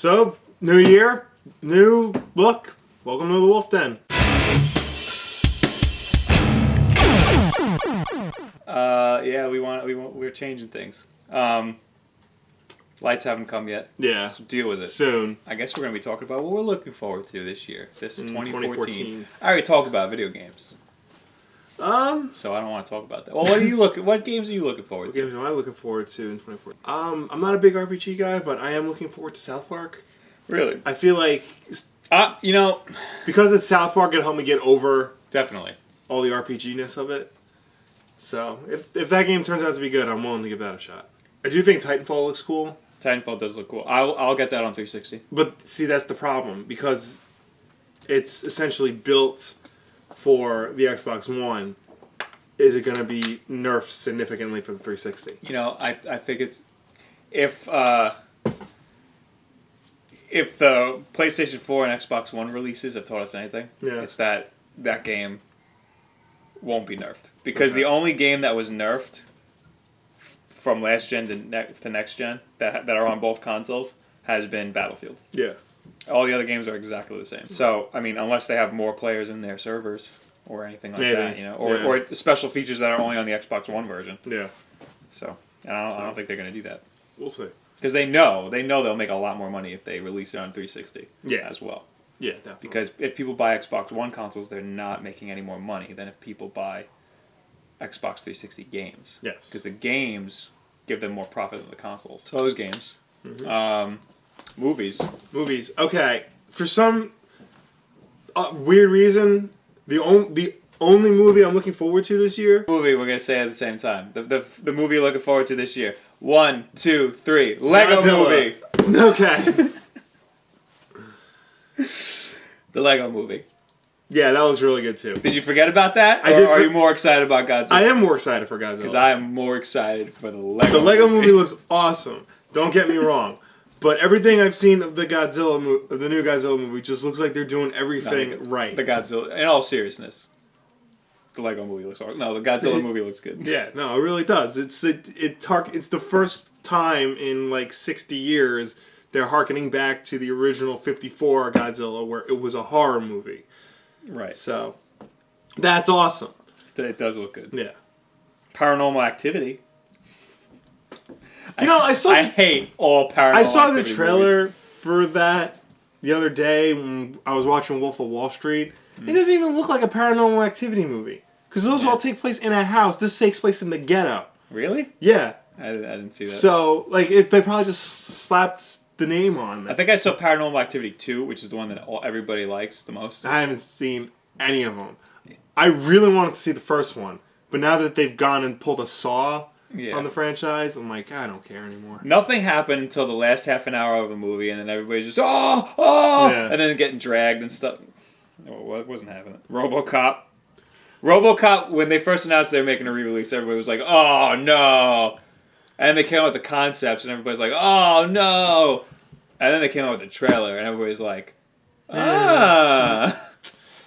So, new year, new look. Welcome to the Wulff Den. Yeah, we're changing things. Lights haven't come yet. Yeah. So deal with it. Soon. I guess we're going to be talking about what we're looking forward to this year. This 2014. I already talked about video games. So I don't want to talk about that. Well, what games are you looking forward What to? games am I looking forward to in 2014? I'm not a big RPG guy, but I am looking forward to South Park. Really? I feel like, because it's South Park, it'll help me get over Definitely. all the RPG-ness of it. So, if that game turns out to be good, I'm willing to give that a shot. I do think Titanfall looks cool. Titanfall does look cool. I'll get that on 360. But, see, that's the problem, because it's essentially built for the Xbox One. Is it going to be nerfed significantly for the 360? I think it's... If the PlayStation 4 and Xbox One releases have taught us anything, it's that game won't be nerfed. Because the only game that was nerfed from last gen to next gen that are on both consoles has been Battlefield. Yeah. All the other games are exactly the same. So, unless they have more players in their servers or anything like that, or special features that are only on the Xbox One version. Yeah. So, I don't think they're going to do that. We'll see. Because they know they'll make a lot more money if they release it on 360 as well. Yeah, definitely. Because if people buy Xbox One consoles, they're not making any more money than if people buy Xbox 360 games. Yes. Because the games give them more profit than the consoles. So those games. Mm-hmm. Movies. Okay. For some weird reason, the only movie I'm looking forward to this year... Movie we're going to say at the same time. The movie you're looking forward to this year. 1, 2, 3. Lego Godzilla. Movie. Okay. The Lego Movie. Yeah, that looks really good too. Did you forget about that? Are you more excited about Godzilla? I am more excited for Godzilla. Because I am more excited for the Lego movie. The Lego movie looks awesome. Don't get me wrong. But everything I've seen of the new Godzilla movie just looks like they're doing everything right. The Godzilla, in all seriousness, the Lego movie looks awesome. No, the Godzilla movie looks good. Yeah, no, it really does. It's the first time in like 60 years they're harkening back to the original 54 Godzilla where it was a horror movie. Right. So, that's awesome. It does look good. Yeah. Paranormal Activity. I hate all Paranormal I saw the Activity trailer movies. for that the other day when I was watching Wolf of Wall Street. It doesn't even look like a Paranormal Activity movie. Because those all take place in a house. This takes place in the ghetto. Really? Yeah. I didn't see that. So, if they probably just slapped the name on it. I think I saw Paranormal Activity 2, which is the one that everybody likes the most. I haven't seen any of them. I really wanted to see the first one. But now that they've gone and pulled a Saw on the franchise, I'm like, I don't care anymore. Nothing happened until the last half an hour of the movie, and then everybody's just, and then getting dragged and stuff. What wasn't happening? Robocop, when they first announced they were making a re-release, everybody was like, oh, no. And they came out with the concepts, and everybody's like, oh, no. And then they came out with the trailer, and everybody's like, ah.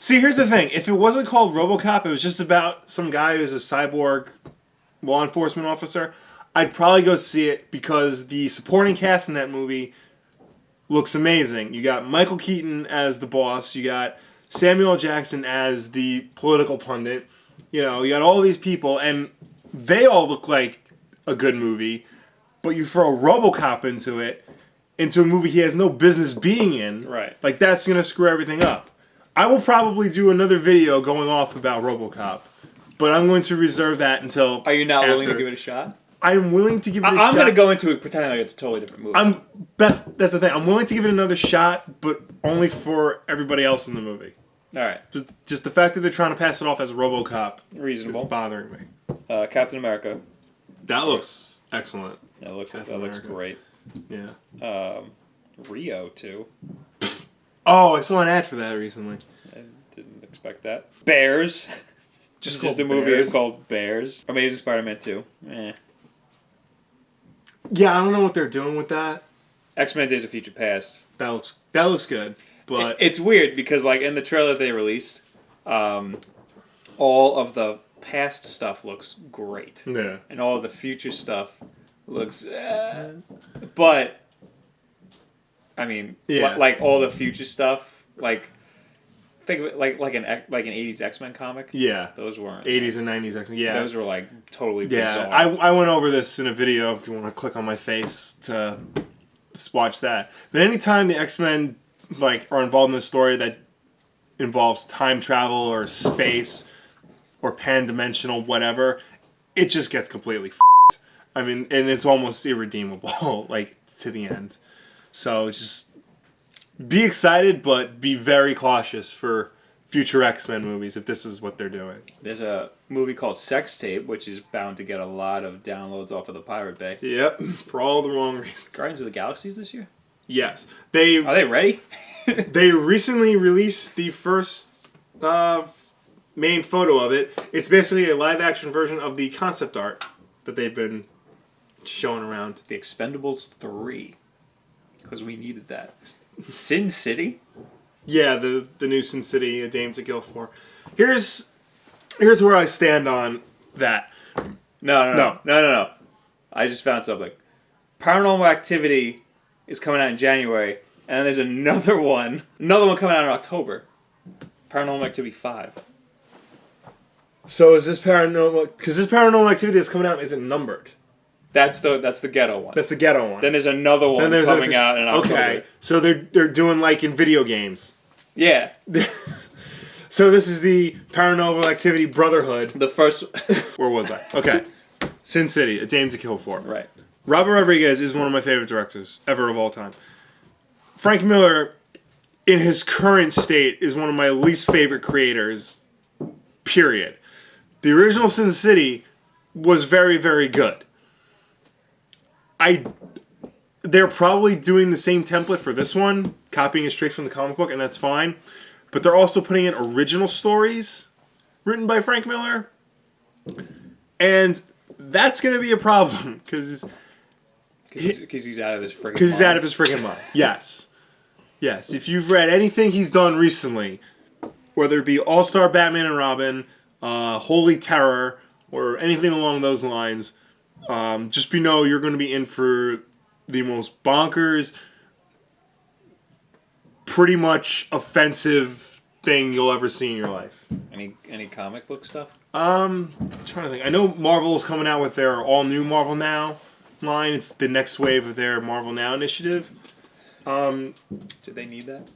See, here's the thing. If it wasn't called Robocop, it was just about some guy who's a cyborg law enforcement officer, I'd probably go see it because the supporting cast in that movie looks amazing. You got Michael Keaton as the boss. You got Samuel L. Jackson as the political pundit. You got all these people, and they all look like a good movie, but you throw Robocop into a movie he has no business being in. Right. That's going to screw everything up. I will probably do another video going off about Robocop, but I'm going to reserve that until Are you not willing to give it a shot? I'm willing to give it a shot. I'm going to go into it pretending like it's a totally different movie. That's the thing. I'm willing to give it another shot, but only for everybody else in the movie. All right. Just the fact that they're trying to pass it off as Robocop Reasonable. is bothering me. Captain America. That looks excellent. That looks great. Yeah. Rio too. Oh, I saw an ad for that recently. I didn't expect that. Bears. Just a movie called Bears. Amazing Spider-Man 2. Yeah, I don't know what they're doing with that. X-Men Days of Future Past. That looks good, but it's weird because in the trailer they released, all of the past stuff looks great. Yeah. And all of the future stuff looks... but I mean, Yeah. like all the future stuff, like think of it like an 80s X-Men comic. Yeah. Those weren't 80s and 90s X-Men. Yeah. Those were like totally Yeah. bizarre. I went over this in a video if you want to click on my face to watch that. But anytime the X-Men like are involved in a story that involves time travel or space or pan-dimensional whatever, it just gets completely f***ed. I mean, and it's almost irredeemable, like, to the end. So just be excited, but be very cautious for future X-Men movies if this is what they're doing. There's a movie called Sex Tape, which is bound to get a lot of downloads off of the Pirate Bay. Yep, for all the wrong reasons. Guardians of the Galaxies this year? Yes. Are they ready? They recently released the first main photo of it. It's basically a live-action version of the concept art that they've been showing around. The Expendables 3. Because we needed that. Sin City? Yeah, the new Sin City, A Dame to Kill For. Here's where I stand on that. No. I just found something. Paranormal Activity is coming out in January, and then there's another one coming out in October. Paranormal Activity 5. So is this paranormal? Because this Paranormal Activity that's coming out isn't numbered. That's the ghetto one. That's the ghetto one. Then there's another one coming out in October. Okay, so they're doing like in video games. Yeah. So this is the Paranormal Activity Brotherhood. The first... Where was I? Okay. Sin City, A Dame to Kill For. Right. Robert Rodriguez is one of my favorite directors ever of all time. Frank Miller, in his current state, is one of my least favorite creators, period. The original Sin City was very, very good. They're probably doing the same template for this one, copying it straight from the comic book, and that's fine. But they're also putting in original stories written by Frank Miller. And that's going to be a problem, because he's out of his freaking mind. Because he's out of his freaking mind. Yes. Yes. If you've read anything he's done recently, whether it be All-Star Batman and Robin, Holy Terror, or anything along those lines, just know you're going to be in for the most bonkers, pretty much offensive thing you'll ever see in your life. Any comic book stuff? I'm trying to think. I know Marvel is coming out with their all-new Marvel Now line. It's the next wave of their Marvel Now initiative. Do they need that?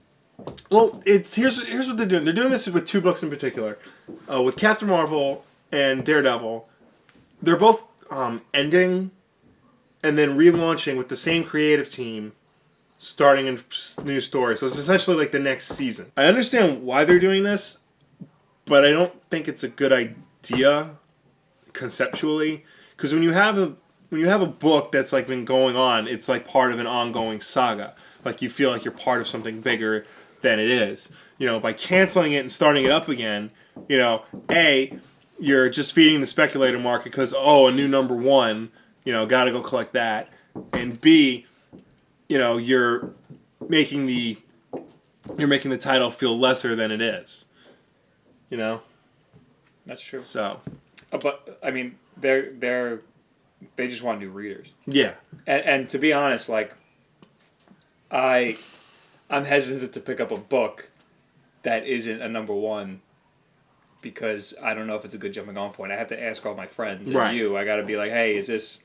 Well, here's what they're doing. They're doing this with two books in particular. With Captain Marvel and Daredevil, they're both ending and then relaunching with the same creative team, starting a new story. So it's essentially like the next season. I understand why they're doing this, but I don't think it's a good idea conceptually. Because when you have a book that's like been going on, it's like part of an ongoing saga. Like you feel like you're part of something bigger than it is. By canceling it and starting it up again, you're just feeding the speculator market because a new number one, gotta go collect that, and B, you're making the title feel lesser than it is. That's true. So, but I mean, they just want new readers. Yeah. And to be honest, like, I'm hesitant to pick up a book that isn't a number one because I don't know if it's a good jumping on point. I have to ask all my friends and you. I got to be like, hey, is this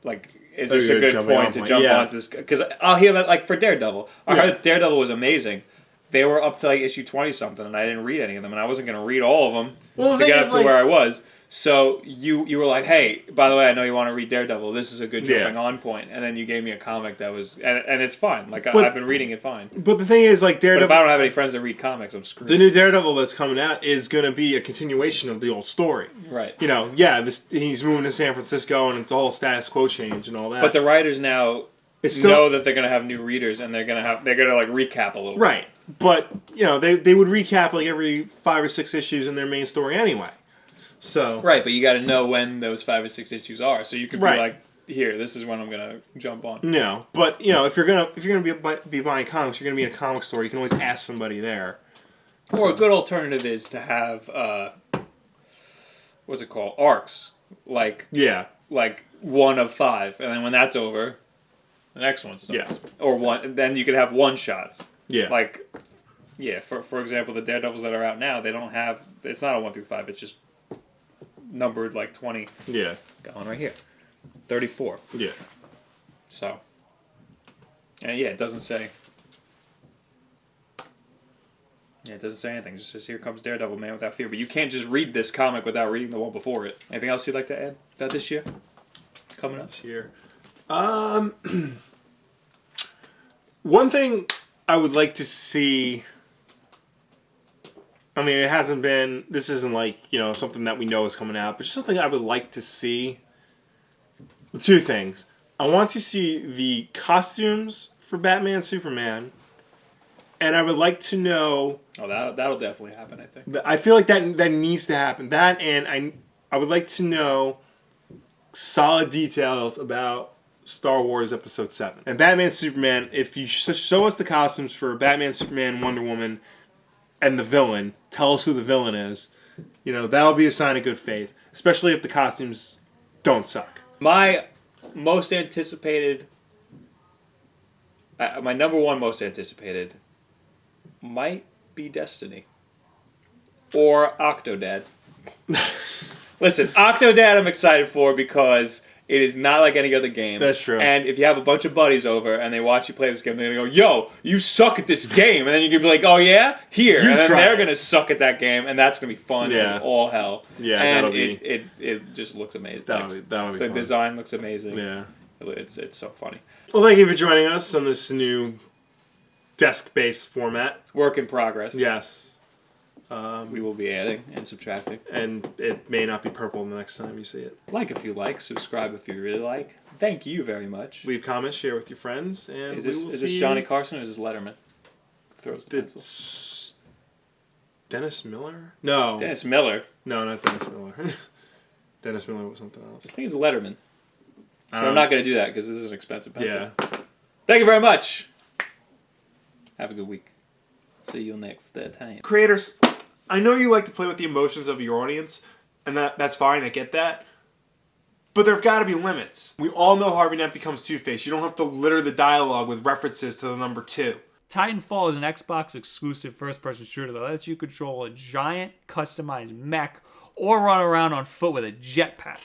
a good point to jump onto this? Because I'll hear that, like, for Daredevil. I heard Daredevil was amazing. They were up to like issue 20-something, and I didn't read any of them, and I wasn't going to read all of them to get up to where I was. So you were like, hey, by the way, I know you want to read Daredevil. This is a good jumping on point. And then you gave me a comic that was... And it's fine. Like, I've been reading it fine. But the thing is, like, Daredevil... But if I don't have any friends that read comics, I'm screwed. The new Daredevil that's coming out is going to be a continuation of the old story. Right. He's moving to San Francisco, and it's a whole status quo change and all that. But the writers now know that they're going to have new readers, and they're going to like, recap a little bit. Right. But, they would recap, like, every 5 or 6 issues in their main story anyway. So right, but you got to know when those 5 or 6 issues are, so you could be like, "Here, this is when I'm gonna jump on." No, but if you're gonna be buying comics, you're gonna be in a comic store. You can always ask somebody there. Or a good alternative is to have what's it called? Arcs, like 1 of 5, and then when that's over, The next one starts. Yeah. Or one. Then you could have one shots. Yeah. Like, yeah. For example, the Daredevils that are out now, they don't have. It's not a 1 through 5. It's just numbered like 20. Yeah. Got one right here. 34. Yeah. So. And yeah, it doesn't say. Yeah, it doesn't say anything. It just says, here comes Daredevil, Man Without Fear. But you can't just read this comic without reading the one before it. Anything else you'd like to add about this year? Coming up? This year. One thing I would like to see... I mean, it hasn't been... This isn't like, something that we know is coming out. But just something I would like to see. Two things. I want to see the costumes for Batman, Superman. And I would like to know... Oh, that'll definitely happen, I think. I feel like that needs to happen. That, and I would like to know solid details about Star Wars Episode 7. And Batman, Superman, if you show us the costumes for Batman, Superman, Wonder Woman, and the villain, tell us who the villain is, that'll be a sign of good faith. Especially if the costumes don't suck. My most anticipated... my number one most anticipated... might be Destiny. Or Octodad. Listen, Octodad I'm excited for because it is not like any other game. That's true. And if you have a bunch of buddies over and they watch you play this game, they're going to go, yo, you suck at this game. And then you can be like, oh yeah? Here. And then they're going to suck at that game and that's going to be fun as all hell. Yeah, and that'll be... it just looks amazing. That'll be The fun. design looks amazing. Yeah. It's so funny. Well, thank you for joining us on this new desk-based format. Work in progress. Yes. We will be adding and subtracting. And it may not be purple the next time you see it. Like if you like, subscribe if you really like. Thank you very much. Leave comments, share with your friends, and is this Johnny Carson or is this Letterman? Throws the pencil. It's Dennis Miller? No. Dennis Miller. No, not Dennis Miller. Dennis Miller was something else. I think it's Letterman. But I'm not going to do that because this is an expensive pencil. Yeah. Thank you very much. Have a good week. See you next time. Creators, I know you like to play with the emotions of your audience, and that's fine, I get that. But there've got to be limits. We all know Harvey Dent becomes Two-Face. You don't have to litter the dialogue with references to the number 2. Titanfall is an Xbox exclusive first-person shooter that lets you control a giant customized mech or run around on foot with a jetpack.